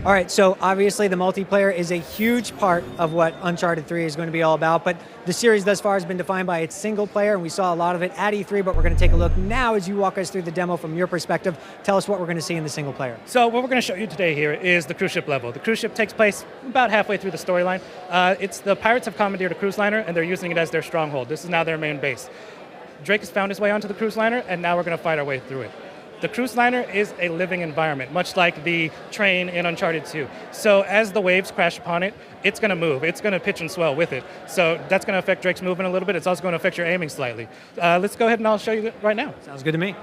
All right, so obviously the multiplayer is a huge part of what Uncharted 3 is going to be all about, but the series thus far has been defined by its single player, and we saw a lot of it at E3, but we're going to take a look now as you walk us through the demo from your perspective. Tell us what we're going to see in the single player. So what we're going to show you today here is the cruise ship level. The cruise ship takes place about halfway through the storyline. It's the pirates have commandeered a cruise liner, and they're using it as their stronghold. This is now their main base. Drake has found his way onto the cruise liner, and now we're going to fight our way through it. The cruise liner is a living environment, much like the train in Uncharted 2. So as the waves crash upon it, it's going to move. It's going to pitch and swell with it. So that's going to affect Drake's movement a little bit. It's also going to affect your aiming slightly. Let's go ahead and I'll show you right now. Sounds good to me.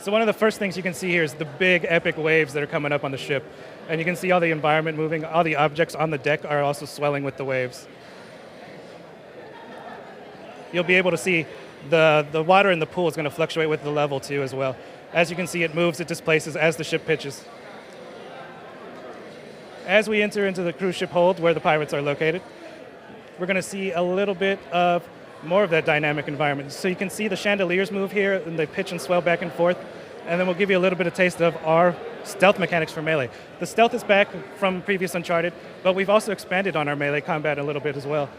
So one of the first things you can see here is the big epic waves that are coming up on the ship. And you can see all the environment moving. All the objects on the deck are also swelling with the waves. You'll be able to see the water in the pool is going to fluctuate with the level too as well. As you can see, it moves, it displaces as the ship pitches. As we enter into the cruise ship hold where the pirates are located, we're going to see a little bit of more of that dynamic environment. So you can see the chandeliers move here and they pitch and swell back and forth. And then we'll give you a little bit of taste of our stealth mechanics for Melee. The stealth is back from previous Uncharted, but we've also expanded on our Melee combat a little bit as well.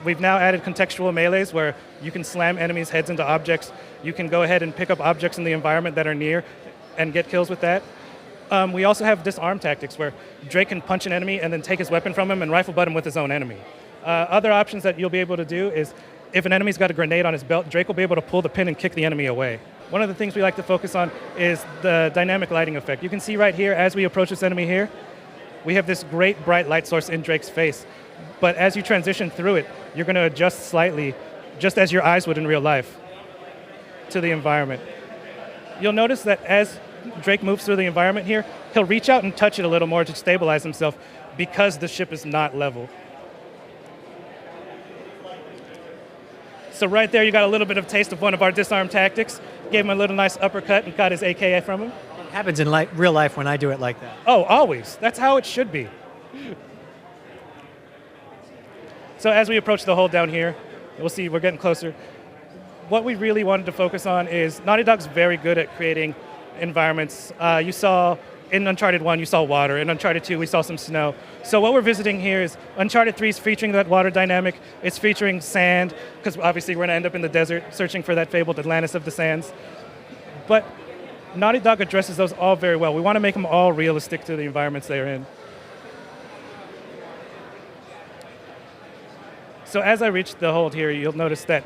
We've now added contextual melees where you can slam enemies' heads into objects. You can go ahead and pick up objects in the environment that are near and get kills with that. We also have disarm tactics where Drake can punch an enemy and then take his weapon from him and rifle butt him with his own enemy. Other options that you'll be able to do is if an enemy's got a grenade on his belt, Drake will be able to pull the pin and kick the enemy away. One of the things we like to focus on is the dynamic lighting effect. You can see right here as we approach this enemy here, we have this great bright light source in Drake's face. But as you transition through it, you're going to adjust slightly, just as your eyes would in real life, to the environment. You'll notice that as Drake moves through the environment here, he'll reach out and touch it a little more to stabilize himself because the ship is not level. So right there, you got a little bit of taste of one of our disarm tactics. Gave him a little nice uppercut and got his AKA from him. It happens in real life when I do it like that. Oh, always. That's how it should be. So as we approach the hold down here, we'll see we're getting closer. What we really wanted to focus on is Naughty Dog's very good at creating environments. You saw in Uncharted 1, you saw water. In Uncharted 2, we saw some snow. So what we're visiting here is Uncharted 3 is featuring that water dynamic. It's featuring sand, because obviously we're going to end up in the desert searching for that fabled Atlantis of the sands. But Naughty Dog addresses those all very well. We want to make them all realistic to the environments they're in. So as I reach the hold here, you'll notice that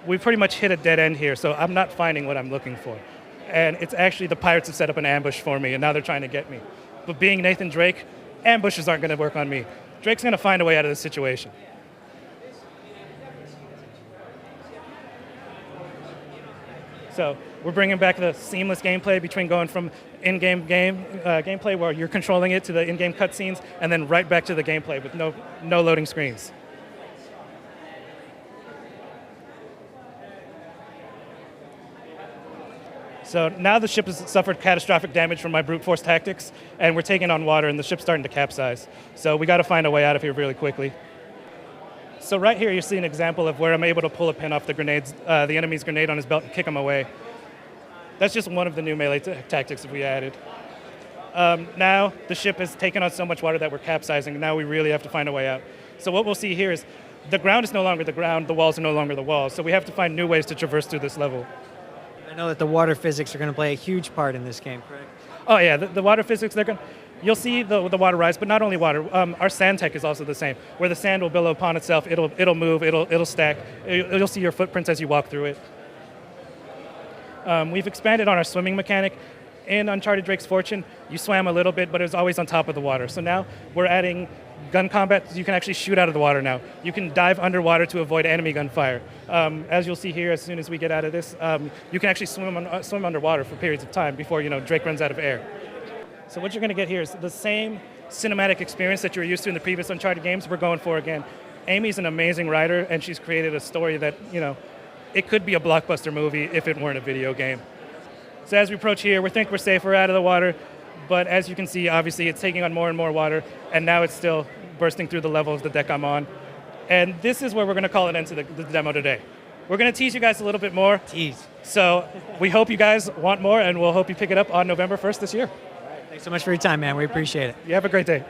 we pretty much hit a dead end here, so I'm not finding what I'm looking for. And it's actually the pirates have set up an ambush for me, and now they're trying to get me. But being Nathan Drake, ambushes aren't going to work on me. Drake's going to find a way out of this situation. So we're bringing back the seamless gameplay between going from in-game gameplay where you're controlling it to the in-game cutscenes, and then right back to the gameplay with no loading screens. So now the ship has suffered catastrophic damage from my brute force tactics, and we're taking on water, and the ship's starting to capsize. So we got to find a way out of here really quickly. So right here, you see an example of where I'm able to pull a pin off the enemy's grenade on his belt and kick him away. That's just one of the new melee tactics that we added. Now the ship has taken on so much water that we're capsizing, and now we really have to find a way out. So what we'll see here is the ground is no longer the ground, the walls are no longer the walls, so we have to find new ways to traverse through this level. I know that the water physics are going to play a huge part in this game, correct? Oh yeah, the water physics, you'll see the water rise, but not only water. Our sand tech is also the same, where the sand will billow upon itself, it'll move, it'll stack. You'll see your footprints as you walk through it. We've expanded on our swimming mechanic. In Uncharted Drake's Fortune, you swam a little bit, but it was always on top of the water. So now we're adding gun combat. You can actually shoot out of the water now. You can dive underwater to avoid enemy gunfire. As you'll see here, as soon as we get out of this, you can actually swim underwater for periods of time before Drake runs out of air. So what you're going to get here is the same cinematic experience that you were used to in the previous Uncharted games. We're going for again. Amy's an amazing writer, and she's created a story that it could be a blockbuster movie if it weren't a video game. So as we approach here, we think we're safe, we're out of the water, but as you can see, obviously it's taking on more and more water, and now it's still bursting through the level of the deck I'm on. And this is where we're going to call it into the demo today. We're going to tease you guys a little bit more. Tease. So we hope you guys want more, and we'll hope you pick it up on November 1st this year. Thanks so much for your time, man. We appreciate it. You have a great day.